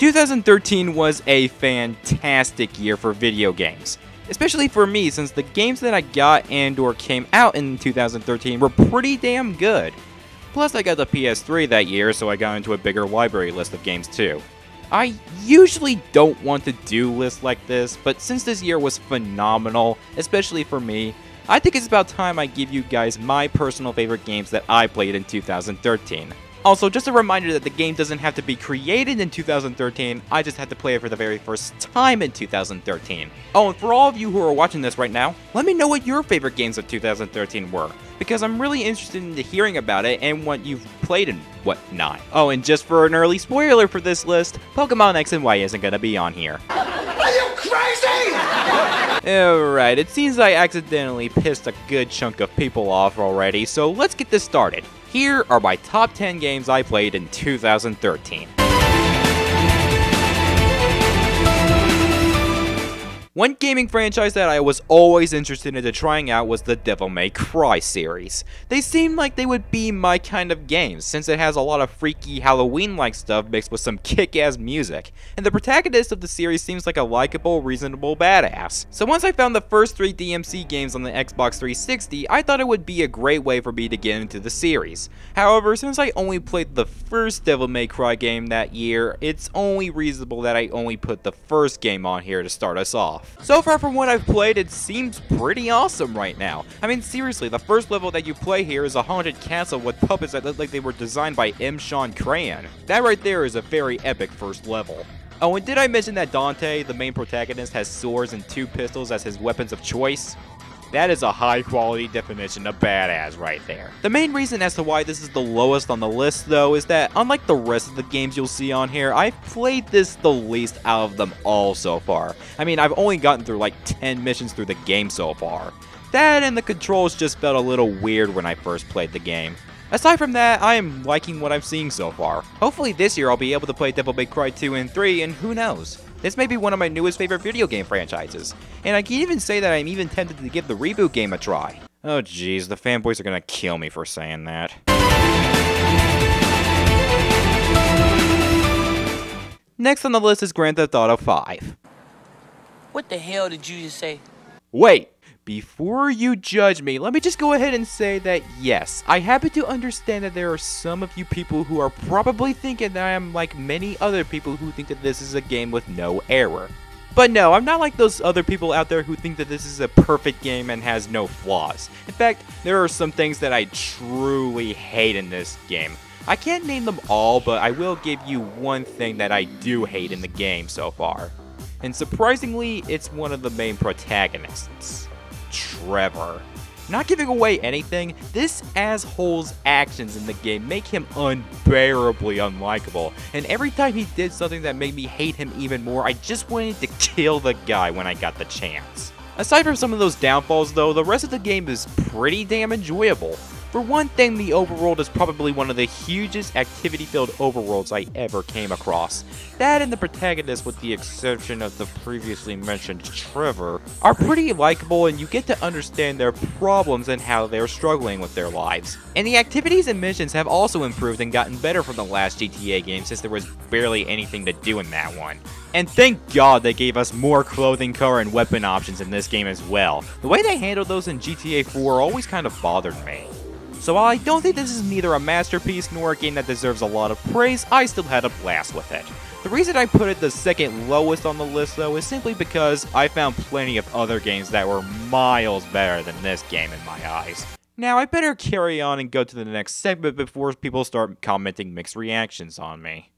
2013 was a fantastic year for video games, especially for me since the games that I got and or came out in 2013 were pretty damn good. Plus I got the PS3 that year, so I got into a bigger library list of games too. I usually don't want to do lists like this, but since this year was phenomenal, especially for me, I think it's about time I give you guys my personal favorite games that I played in 2013. Also, just a reminder that the game doesn't have to be created in 2013, I just had to play it for the very first time in 2013. Oh, and for all of you who are watching this right now, let me know what your favorite games of 2013 were, because I'm really interested in hearing about it and what you've played and whatnot. Oh, and just for an early spoiler for this list, Pokemon X and Y isn't gonna be on here. Are you crazy? Alright, it seems I accidentally pissed a good chunk of people off already, so let's get this started. Here are my top 10 games I played in 2013. One gaming franchise that I was always interested into trying out was the Devil May Cry series. They seemed like they would be my kind of games, since it has a lot of freaky Halloween-like stuff mixed with some kick-ass music, and the protagonist of the series seems like a likable, reasonable badass. So once I found the first 3 DMC games on the Xbox 360, I thought it would be a great way for me to get into the series. However, since I only played the first Devil May Cry game that year, it's only reasonable that I only put the first game on here to start us off. So far from what I've played, it seems pretty awesome right now. I mean, seriously, the first level that you play here is a haunted castle with puppets that look like they were designed by M. Sean Crayon. That right there is a very epic first level. Oh, and did I mention that Dante, the main protagonist, has swords and 2 pistols as his weapons of choice? That is a high-quality definition of badass right there. The main reason as to why this is the lowest on the list, though, is that unlike the rest of the games you'll see on here, I've played this the least out of them all so far. I mean, I've only gotten through like 10 missions through the game so far. That and the controls just felt a little weird when I first played the game. Aside from that, I am liking what I'm seeing so far. Hopefully this year I'll be able to play Devil May Cry 2 and 3, and who knows? This may be one of my newest favorite video game franchises, and I can even say that I'm even tempted to give the reboot game a try. Oh jeez, the fanboys are gonna kill me for saying that. Next on the list is Grand Theft Auto 5. What the hell did you just say? Wait! Before you judge me, let me just go ahead and say that yes, I happen to understand that there are some of you people who are probably thinking that I am like many other people who think that this is a game with no error. But no, I'm not like those other people out there who think that this is a perfect game and has no flaws. In fact, there are some things that I truly hate in this game. I can't name them all, but I will give you one thing that I do hate in the game so far. And surprisingly, it's one of the main protagonists. Trevor. Not giving away anything, this asshole's actions in the game make him unbearably unlikable, and every time he did something that made me hate him even more, I just wanted to kill the guy when I got the chance. Aside from some of those downfalls though, the rest of the game is pretty damn enjoyable. For one thing, the overworld is probably one of the hugest activity-filled overworlds I ever came across. That and the protagonist, with the exception of the previously mentioned Trevor, are pretty likable, and you get to understand their problems and how they're struggling with their lives. And the activities and missions have also improved and gotten better from the last GTA game, since there was barely anything to do in that one. And thank God they gave us more clothing color and weapon options in this game as well. The way they handled those in GTA 4 always kind of bothered me. So while I don't think this is neither a masterpiece nor a game that deserves a lot of praise, I still had a blast with it. The reason I put it the second lowest on the list though is simply because I found plenty of other games that were miles better than this game in my eyes. Now I better carry on and go to the next segment before people start commenting mixed reactions on me.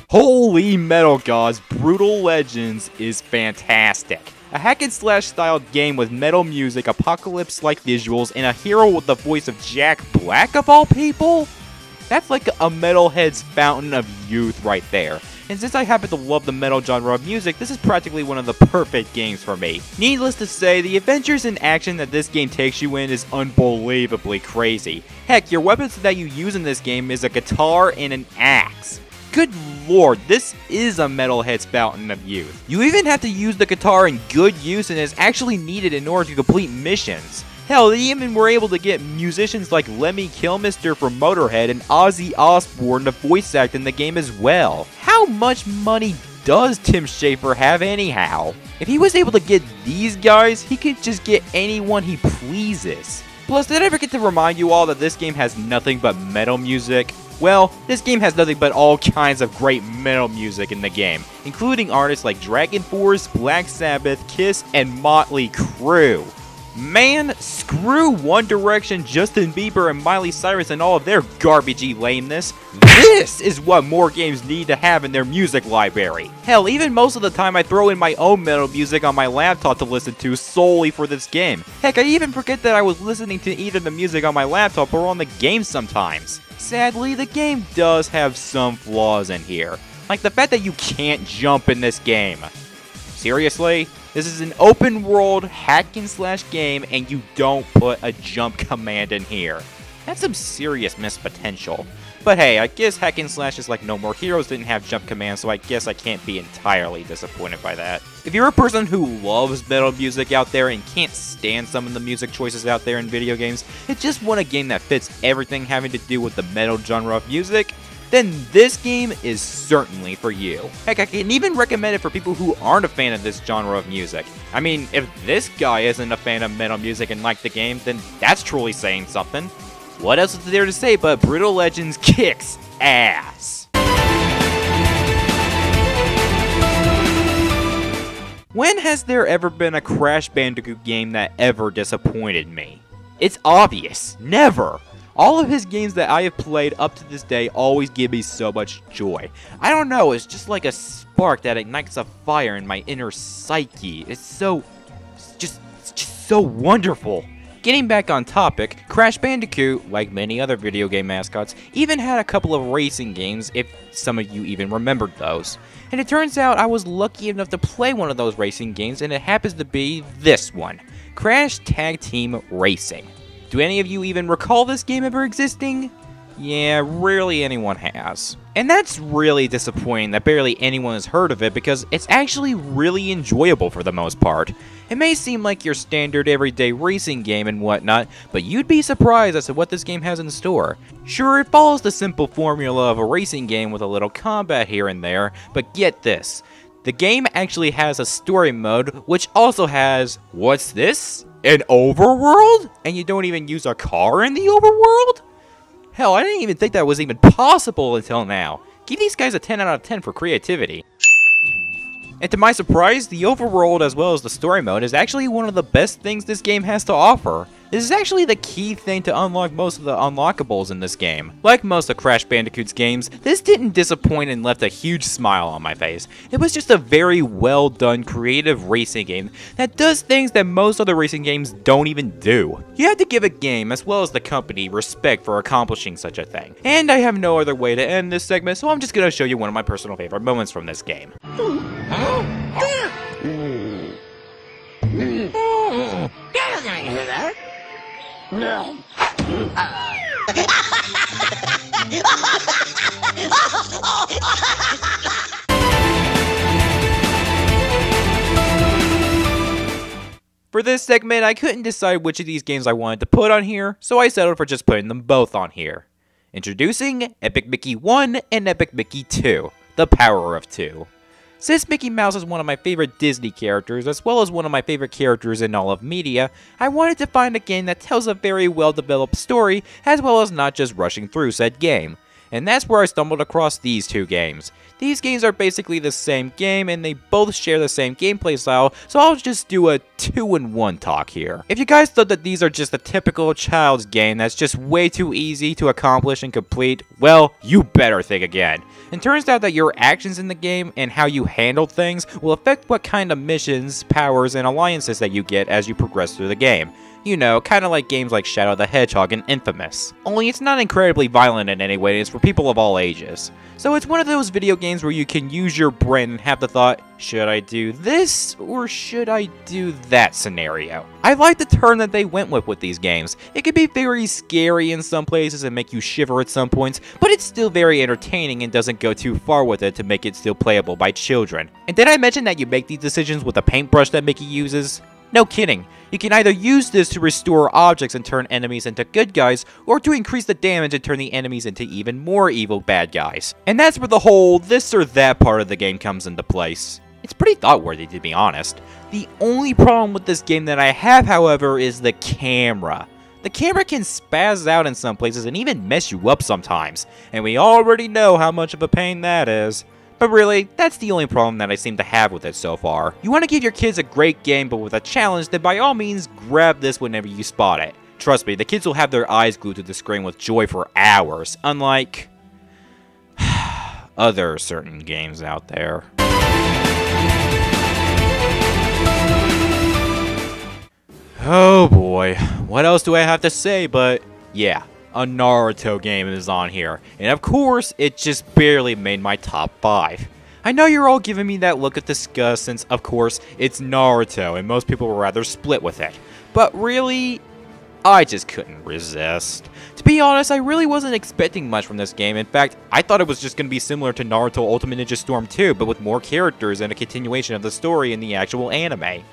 Holy metal gods, Brutal Legends is fantastic. A hack-and-slash styled game with metal music, apocalypse-like visuals, and a hero with the voice of Jack Black of all people? That's like a metalhead's fountain of youth right there. And since I happen to love the metal genre of music, this is practically one of the perfect games for me. Needless to say, the adventures and action that this game takes you in is unbelievably crazy. Heck, your weapons that you use in this game is a guitar and an axe. Good lord, this is a metalhead's fountain of youth. You even have to use the guitar in good use and is actually needed in order to complete missions. Hell, they even were able to get musicians like Lemmy Kilmister from Motorhead and Ozzy Osbourne to voice act in the game as well. How much money does Tim Schafer have anyhow? If he was able to get these guys, he could just get anyone he pleases. Plus, did I ever get to remind you all that this game has nothing but metal music? Well, this game has nothing but all kinds of great metal music in the game, including artists like Dragon Force, Black Sabbath, Kiss, and Motley Crue. Man, screw One Direction, Justin Bieber, and Miley Cyrus and all of their garbagey lameness. This is what more games need to have in their music library. Hell, even most of the time I throw in my own metal music on my laptop to listen to solely for this game. Heck, I even forget that I was listening to either the music on my laptop or on the game sometimes. Sadly, the game does have some flaws in here, like the fact that you can't jump in this game. Seriously? This is an open world hack and slash game and you don't put a jump command in here. That's some serious missed potential. But hey, I guess hack and slash is like No More Heroes didn't have jump commands, so I guess I can't be entirely disappointed by that. If you're a person who loves metal music out there and can't stand some of the music choices out there in video games, and just want a game that fits everything having to do with the metal genre of music, then this game is certainly for you. Heck, I can even recommend it for people who aren't a fan of this genre of music. I mean, if this guy isn't a fan of metal music and liked the game, then that's truly saying something. What else is there to say but Brutal Legends kicks ass? When has there ever been a Crash Bandicoot game that ever disappointed me? It's obvious, never! All of his games that I have played up to this day always give me so much joy. I don't know, it's just like a spark that ignites a fire in my inner psyche. It's just so wonderful. Getting back on topic, Crash Bandicoot, like many other video game mascots, even had a couple of racing games, if some of you even remembered those. And it turns out I was lucky enough to play one of those racing games, and it happens to be this one, Crash Tag Team Racing. Do any of you even recall this game ever existing? Yeah, rarely anyone has. And that's really disappointing that barely anyone has heard of it because it's actually really enjoyable for the most part. It may seem like your standard everyday racing game and whatnot, but you'd be surprised as to what this game has in store. Sure, it follows the simple formula of a racing game with a little combat here and there, but get this. The game actually has a story mode, which also has, what's this? An overworld? And you don't even use a car in the overworld? Hell, I didn't even think that was even possible until now. Give these guys a 10 out of 10 for creativity. And to my surprise, the overworld as well as the story mode is actually one of the best things this game has to offer. This is actually the key thing to unlock most of the unlockables in this game. Like most of Crash Bandicoot's games, this didn't disappoint and left a huge smile on my face. It was just a very well done creative racing game that does things that most other racing games don't even do. You have to give a game as well as the company respect for accomplishing such a thing. And I have no other way to end this segment, so I'm just gonna show you one of my personal favorite moments from this game. No. For this segment, I couldn't decide which of these games I wanted to put on here, so I settled for just putting them both on here. Introducing Epic Mickey 1 and Epic Mickey 2, The Power of Two. Since Mickey Mouse is one of my favorite Disney characters, as well as one of my favorite characters in all of media, I wanted to find a game that tells a very well-developed story, as well as not just rushing through said game. And that's where I stumbled across these two games. These games are basically the same game, and they both share the same gameplay style, so I'll just do a 2-in-1 talk here. If you guys thought that these are just a typical child's game that's just way too easy to accomplish and complete, well, you better think again. It turns out that your actions in the game and how you handle things will affect what kind of missions, powers, and alliances that you get as you progress through the game. You know, kinda like games like Shadow the Hedgehog and Infamous. Only it's not incredibly violent in any way, and it's for people of all ages. So it's one of those video games where you can use your brain and have the thought, should I do this, or should I do that scenario? I like the turn that they went with these games. It can be very scary in some places and make you shiver at some points, but it's still very entertaining and doesn't go too far with it to make it still playable by children. And did I mention that you make these decisions with a paintbrush that Mickey uses? No kidding. You can either use this to restore objects and turn enemies into good guys, or to increase the damage and turn the enemies into even more evil bad guys. And that's where the whole this or that part of the game comes into place. It's pretty thought-worthy, to be honest. The only problem with this game that I have, however, is the camera. The camera can spaz out in some places and even mess you up sometimes, and we already know how much of a pain that is. But really, that's the only problem that I seem to have with it so far. You want to give your kids a great game but with a challenge, then by all means grab this whenever you spot it. Trust me, the kids will have their eyes glued to the screen with joy for hours, unlike other certain games out there. Oh boy, what else do I have to say but, yeah, a Naruto game is on here. And of course, it just barely made my top 5. I know you're all giving me that look of disgust since, of course, it's Naruto and most people were rather split with it. But really, I just couldn't resist. To be honest, I really wasn't expecting much from this game. In fact, I thought it was just going to be similar to Naruto Ultimate Ninja Storm 2, but with more characters and a continuation of the story in the actual anime.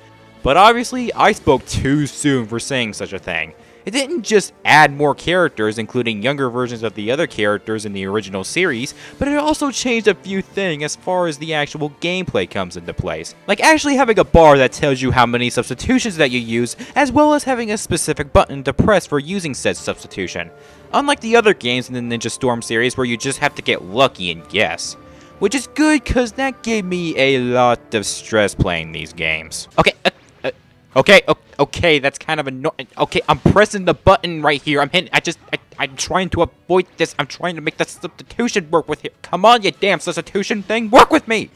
But obviously, I spoke too soon for saying such a thing. It didn't just add more characters, including younger versions of the other characters in the original series, but it also changed a few things as far as the actual gameplay comes into place. Like actually having a bar that tells you how many substitutions that you use, as well as having a specific button to press for using said substitution. Unlike the other games in the Ninja Storm series where you just have to get lucky and guess. Which is good because that gave me a lot of stress playing these games. Okay, that's kind of annoying. Okay, I'm pressing the button right here. I'm trying to avoid this. I'm trying to make the substitution work with it. Come on, you damn substitution thing. Work with me.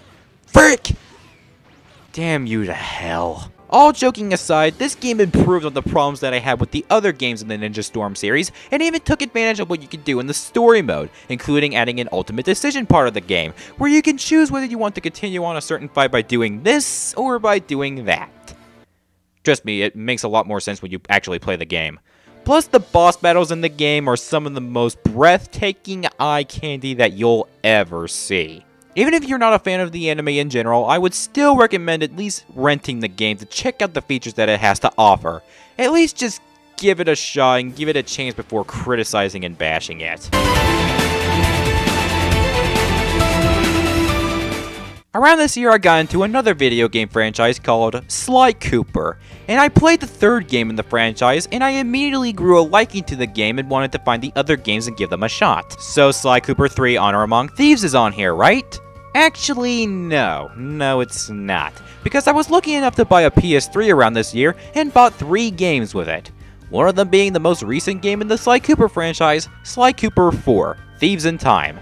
Frick. Damn you to hell. All joking aside, this game improved on the problems that I had with the other games in the Ninja Storm series, and even took advantage of what you can do in the story mode, including adding an ultimate decision part of the game, where you can choose whether you want to continue on a certain fight by doing this, or by doing that. Trust me, it makes a lot more sense when you actually play the game. Plus, the boss battles in the game are some of the most breathtaking eye candy that you'll ever see. Even if you're not a fan of the anime in general, I would still recommend at least renting the game to check out the features that it has to offer. At least just give it a shot and give it a chance before criticizing and bashing it. Around this year, I got into another video game franchise called Sly Cooper, and I played the third game in the franchise, and I immediately grew a liking to the game and wanted to find the other games and give them a shot. So Sly Cooper 3 Honor Among Thieves is on here, right? Actually, no, it's not, because I was lucky enough to buy a PS3 around this year and bought 3 games with it. One of them being the most recent game in the Sly Cooper franchise, Sly Cooper 4 Thieves in Time.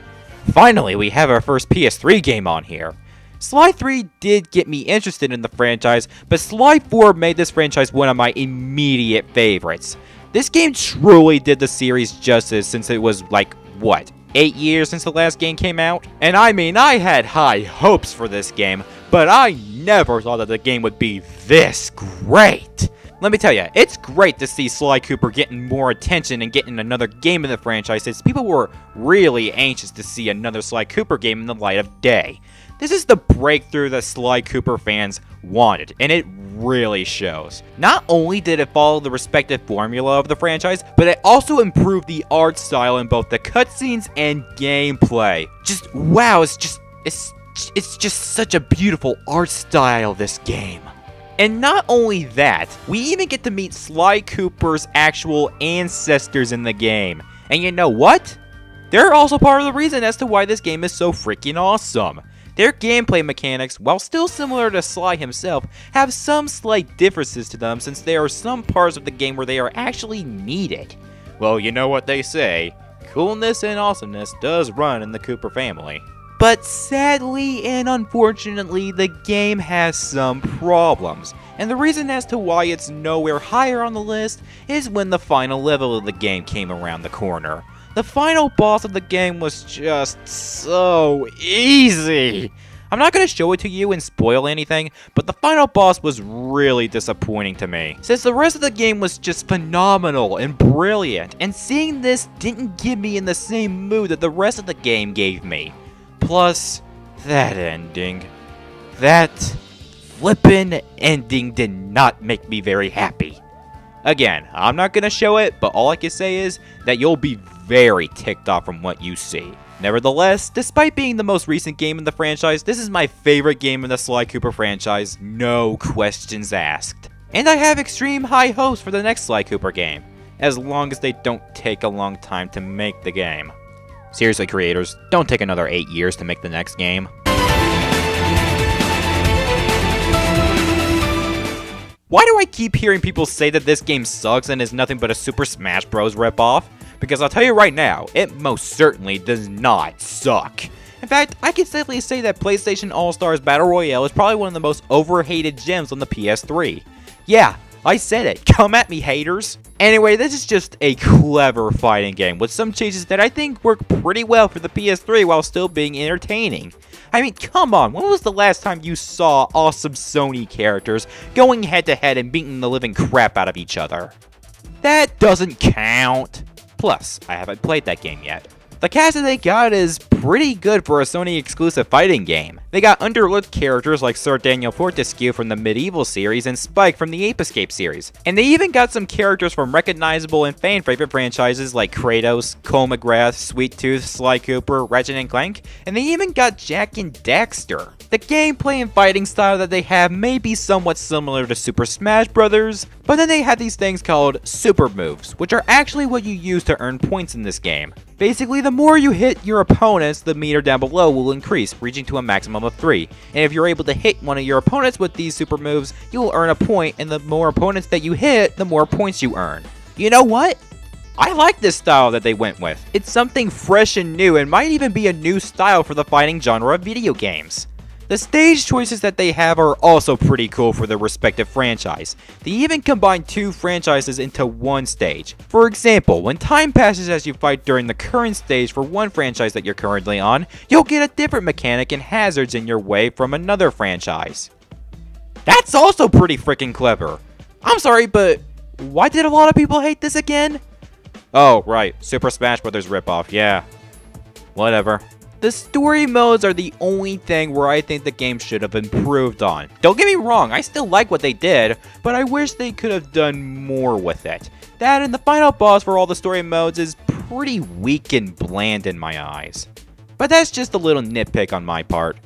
Finally, we have our first PS3 game on here. Sly 3 did get me interested in the franchise, but Sly 4 made this franchise one of my immediate favorites. This game truly did the series justice since it was like, what, 8 years since the last game came out? And I mean, I had high hopes for this game, but I never thought that the game would be this great. Let me tell you, it's great to see Sly Cooper getting more attention and getting another game in the franchise, since people were really anxious to see another Sly Cooper game in the light of day. This is the breakthrough that Sly Cooper fans wanted, and it really shows. Not only did it follow the respective formula of the franchise, but it also improved the art style in both the cutscenes and gameplay. Just wow, it's just such a beautiful art style, this game. And not only that, we even get to meet Sly Cooper's actual ancestors in the game. And you know what? They're also part of the reason as to why this game is so freaking awesome. Their gameplay mechanics, while still similar to Sly himself, have some slight differences to them since there are some parts of the game where they are actually needed. Well, you know what they say, coolness and awesomeness does run in the Cooper family. But sadly and unfortunately, the game has some problems. And the reason as to why it's nowhere higher on the list is when the final level of the game came around the corner. The final boss of the game was just so easy. I'm not going to show it to you and spoil anything, but the final boss was really disappointing to me, since the rest of the game was just phenomenal and brilliant, and seeing this didn't give me in the same mood that the rest of the game gave me. Plus, that ending. That flippin' ending did not make me very happy. Again, I'm not gonna show it, but all I can say is that you'll be very ticked off from what you see. Nevertheless, despite being the most recent game in the franchise, this is my favorite game in the Sly Cooper franchise, no questions asked. And I have extreme high hopes for the next Sly Cooper game, as long as they don't take a long time to make the game. Seriously, creators, don't take another 8 years to make the next game. Why do I keep hearing people say that this game sucks and is nothing but a Super Smash Bros. Ripoff? Because I'll tell you right now, it most certainly does not suck. In fact, I can safely say that PlayStation All-Stars Battle Royale is probably one of the most overhated gems on the PS3. Yeah, I said it. Come at me, haters. Anyway, this is just a clever fighting game with some changes that I think work pretty well for the PS3 while still being entertaining. I mean, come on, when was the last time you saw awesome Sony characters going head-to-head and beating the living crap out of each other? That doesn't count. Plus, I haven't played that game yet. The cast that they got is pretty good for a Sony exclusive fighting game. They got underlooked characters like Sir Daniel Fortescue from the Medieval series and Spike from the Ape Escape series. And they even got some characters from recognizable and fan favorite franchises like Kratos, Cole McGrath, Sweet Tooth, Sly Cooper, Ratchet & Clank, and they even got Jak and Daxter. The gameplay and fighting style that they have may be somewhat similar to Super Smash Bros., but then they have these things called super moves, which are actually what you use to earn points in this game. Basically, the more you hit your opponents, the meter down below will increase, reaching to a maximum of 3. And if you're able to hit one of your opponents with these super moves, you will earn a point, and the more opponents that you hit, the more points you earn. You know what? I like this style that they went with. It's something fresh and new, and might even be a new style for the fighting genre of video games. The stage choices that they have are also pretty cool for their respective franchise. They even combine 2 franchises into one stage. For example, when time passes as you fight during the current stage for one franchise that you're currently on, you'll get a different mechanic and hazards in your way from another franchise. That's also pretty freaking clever. I'm sorry, but why did a lot of people hate this again? Oh, right, Super Smash Bros. Ripoff, yeah. Whatever. The story modes are the only thing where I think the game should have improved on. Don't get me wrong, I still like what they did, but I wish they could have done more with it. That and the final boss for all the story modes is pretty weak and bland in my eyes. But that's just a little nitpick on my part.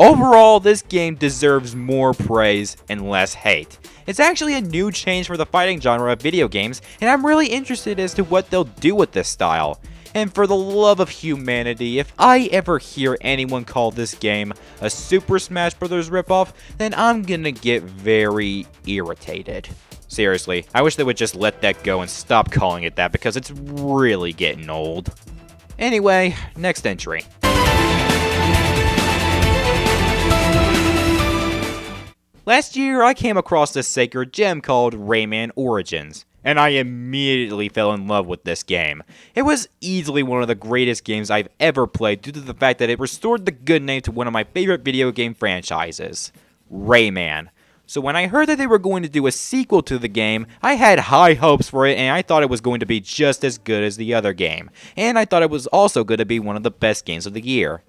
Overall, this game deserves more praise and less hate. It's actually a new change for the fighting genre of video games, and I'm really interested as to what they'll do with this style. And for the love of humanity, if I ever hear anyone call this game a Super Smash Bros. Ripoff, then I'm gonna get very irritated. Seriously, I wish they would just let that go and stop calling it that because it's really getting old. Anyway, next entry. Last year, I came across this sacred gem called Rayman Origins, and I immediately fell in love with this game. It was easily one of the greatest games I've ever played due to the fact that it restored the good name to one of my favorite video game franchises, Rayman. So when I heard that they were going to do a sequel to the game, I had high hopes for it and I thought it was going to be just as good as the other game. And I thought it was also going to be one of the best games of the year.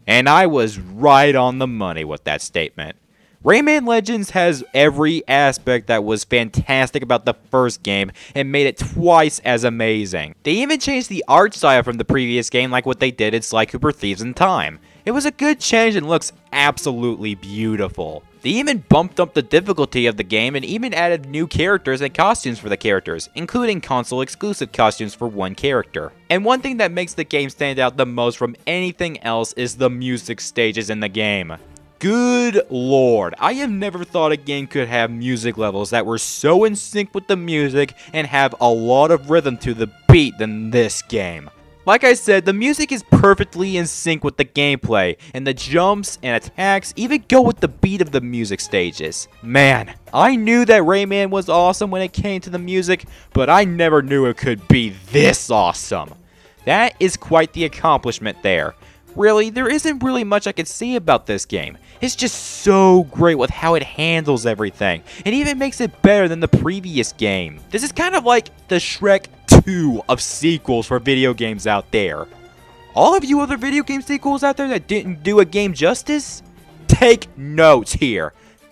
And I was right on the money with that statement. Rayman Legends has every aspect that was fantastic about the first game and made it twice as amazing. They even changed the art style from the previous game like what they did in Sly Cooper Thieves in Time. It was a good change and looks absolutely beautiful. They even bumped up the difficulty of the game and even added new characters and costumes for the characters, including console exclusive costumes for one character. And one thing that makes the game stand out the most from anything else is the music stages in the game. Good lord, I have never thought a game could have music levels that were so in sync with the music and have a lot of rhythm to the beat than this game. Like I said, the music is perfectly in sync with the gameplay, and the jumps and attacks even go with the beat of the music stages. Man, I knew that Rayman was awesome when it came to the music, but I never knew it could be this awesome. That is quite the accomplishment there. Really, there isn't really much I could say about this game. It's just so great with how it handles everything. It even makes it better than the previous game. This is kind of like the Shrek 2 of sequels for video games out there. All of you other video game sequels out there that didn't do a game justice, take notes here.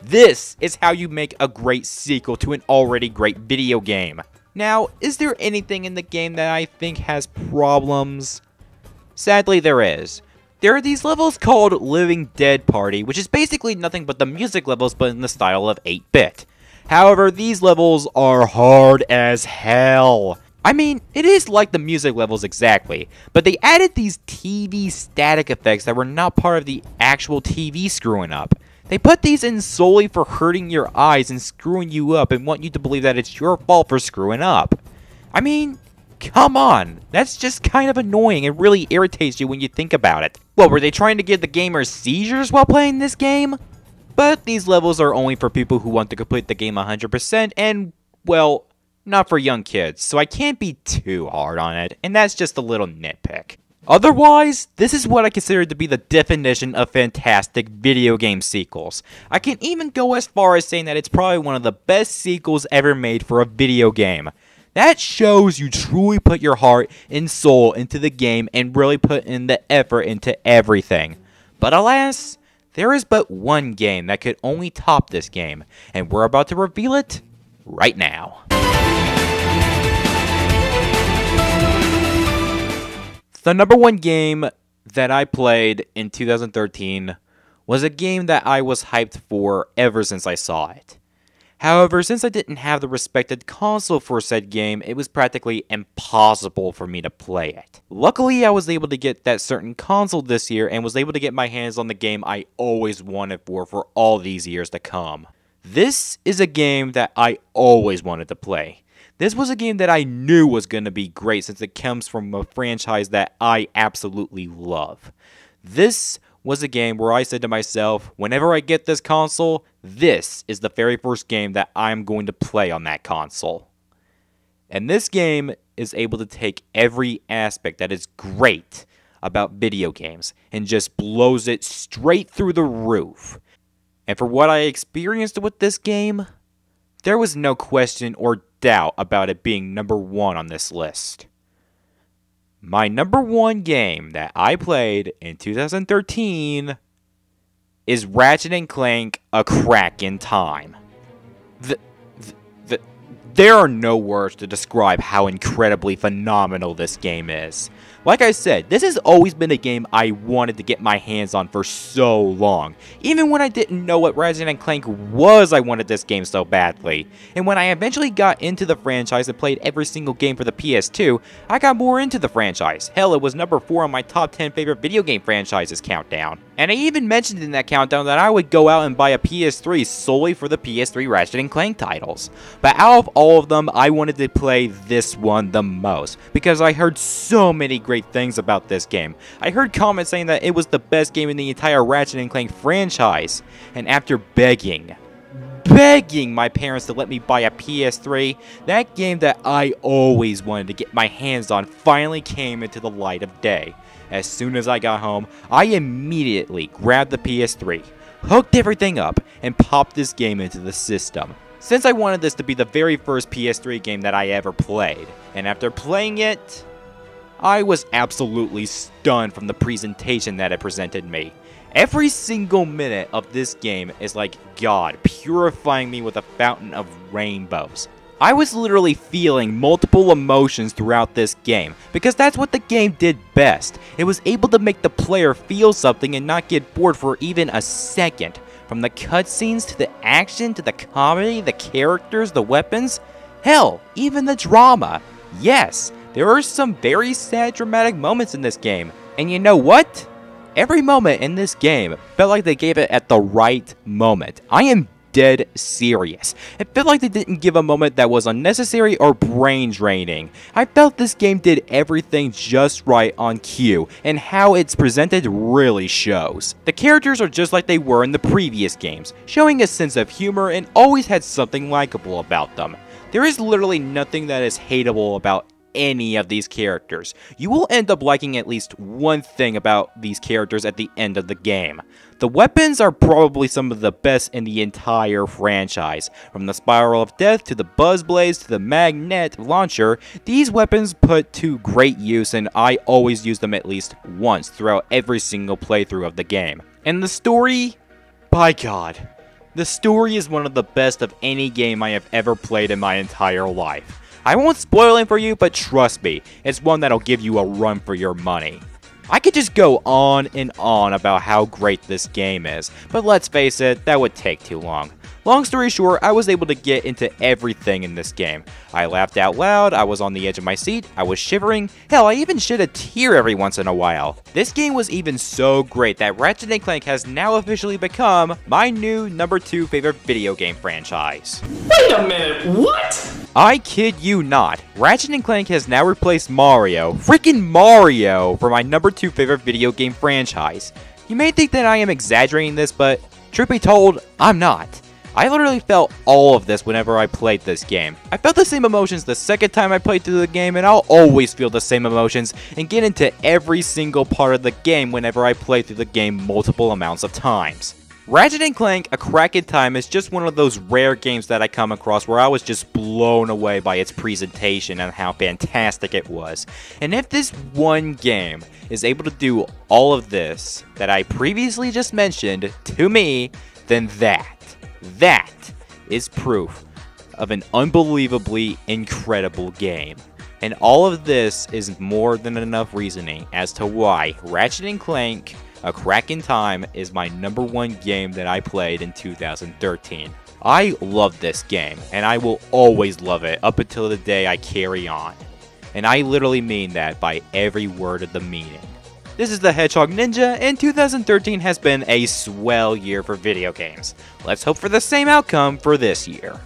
This is how you make a great sequel to an already great video game. Now, is there anything in the game that I think has problems? Sadly, there is. There are these levels called Living Dead Party, which is basically nothing but the music levels but in the style of 8-bit. However, these levels are hard as hell. I mean, it is like the music levels exactly, but they added these TV static effects that were not part of the actual TV screwing up. They put these in solely for hurting your eyes and screwing you up and want you to believe that it's your fault for screwing up. I mean, come on, that's just kind of annoying and really irritates you when you think about it. What, were they trying to give the gamers seizures while playing this game? But these levels are only for people who want to complete the game 100% and, well, not for young kids, so I can't be too hard on it, and that's just a little nitpick. Otherwise, this is what I consider to be the definition of fantastic video game sequels. I can even go as far as saying that it's probably one of the best sequels ever made for a video game. That shows you truly put your heart and soul into the game and really put in the effort into everything. But alas, there is but one game that could only top this game, and we're about to reveal it right now. The number one game that I played in 2013 was a game that I was hyped for ever since I saw it. However, since I didn't have the respected console for said game, it was practically impossible for me to play it. Luckily, I was able to get that certain console this year and was able to get my hands on the game I always wanted for all these years to come. This is a game that I always wanted to play. This was a game that I knew was going to be great since it comes from a franchise that I absolutely love. This was a game where I said to myself, whenever I get this console, this is the very first game that I'm going to play on that console. And this game is able to take every aspect that is great about video games and just blows it straight through the roof. And for what I experienced with this game, there was no question or doubt about it being number one on this list. My number one game that I played in 2013 is Ratchet & Clank: A Crack in Time. There are no words to describe how incredibly phenomenal this game is. Like I said, this has always been a game I wanted to get my hands on for so long. Even when I didn't know what Ratchet & Clank was, I wanted this game so badly. And when I eventually got into the franchise and played every single game for the PS2, I got more into the franchise. Hell, it was number 4 on my top 10 favorite video game franchises countdown. And I even mentioned in that countdown that I would go out and buy a PS3 solely for the PS3 Ratchet & Clank titles. But out of all of them, I wanted to play this one the most, because I heard so many great things about this game. I heard comments saying that it was the best game in the entire Ratchet & Clank franchise. And after begging my parents to let me buy a PS3, that game that I always wanted to get my hands on finally came into the light of day. As soon as I got home, I immediately grabbed the PS3, hooked everything up, and popped this game into the system. Since I wanted this to be the very first PS3 game that I ever played, and after playing it, I was absolutely stunned from the presentation that it presented me. Every single minute of this game is like God purifying me with a fountain of rainbows. I was literally feeling multiple emotions throughout this game, because that's what the game did best. It was able to make the player feel something and not get bored for even a second. From the cutscenes to the action to the comedy, the characters, the weapons, hell, even the drama. Yes, there are some very sad dramatic moments in this game, and you know what? Every moment in this game felt like they gave it at the right moment. I am dead serious. It felt like they didn't give a moment that was unnecessary or brain draining. I felt this game did everything just right on cue, and how it's presented really shows. The characters are just like they were in the previous games, showing a sense of humor and always had something likable about them. There is literally nothing that is hateable about any of these characters. You will end up liking at least one thing about these characters at the end of the game. The weapons are probably some of the best in the entire franchise. From the Spiral of Death to the Buzz Blaze to the Magnet Launcher, these weapons put to great use, and I always use them at least once throughout every single playthrough of the game. And the story? By God, The story is one of the best of any game I have ever played in my entire life. I won't spoil it for you, but trust me, it's one that'll give you a run for your money. I could just go on and on about how great this game is, but let's face it, that would take too long. Long story short, I was able to get into everything in this game. I laughed out loud, I was on the edge of my seat, I was shivering, hell, I even shed a tear every once in a while. This game was even so great that Ratchet & Clank has now officially become my new number 2 favorite video game franchise. Wait a minute, what? I kid you not, Ratchet & Clank has now replaced Mario, freaking Mario, for my number 2 favorite video game franchise. You may think that I am exaggerating this, but truth be told, I'm not. I literally felt all of this whenever I played this game. I felt the same emotions the second time I played through the game, and I'll always feel the same emotions and get into every single part of the game whenever I play through the game multiple amounts of times. Ratchet & Clank: A Crack in Time is just one of those rare games that I come across where I was just blown away by its presentation and how fantastic it was. And if this one game is able to do all of this that I previously just mentioned to me, then that is proof of an unbelievably incredible game. And all of this is more than enough reasoning as to why Ratchet & Clank: A Crack in Time is my number 1 game that I played in 2013. I love this game, and I will always love it up until the day I carry on. And I literally mean that by every word of the meaning. This is the Hedgehog Ninja, and 2013 has been a swell year for video games. Let's hope for the same outcome for this year.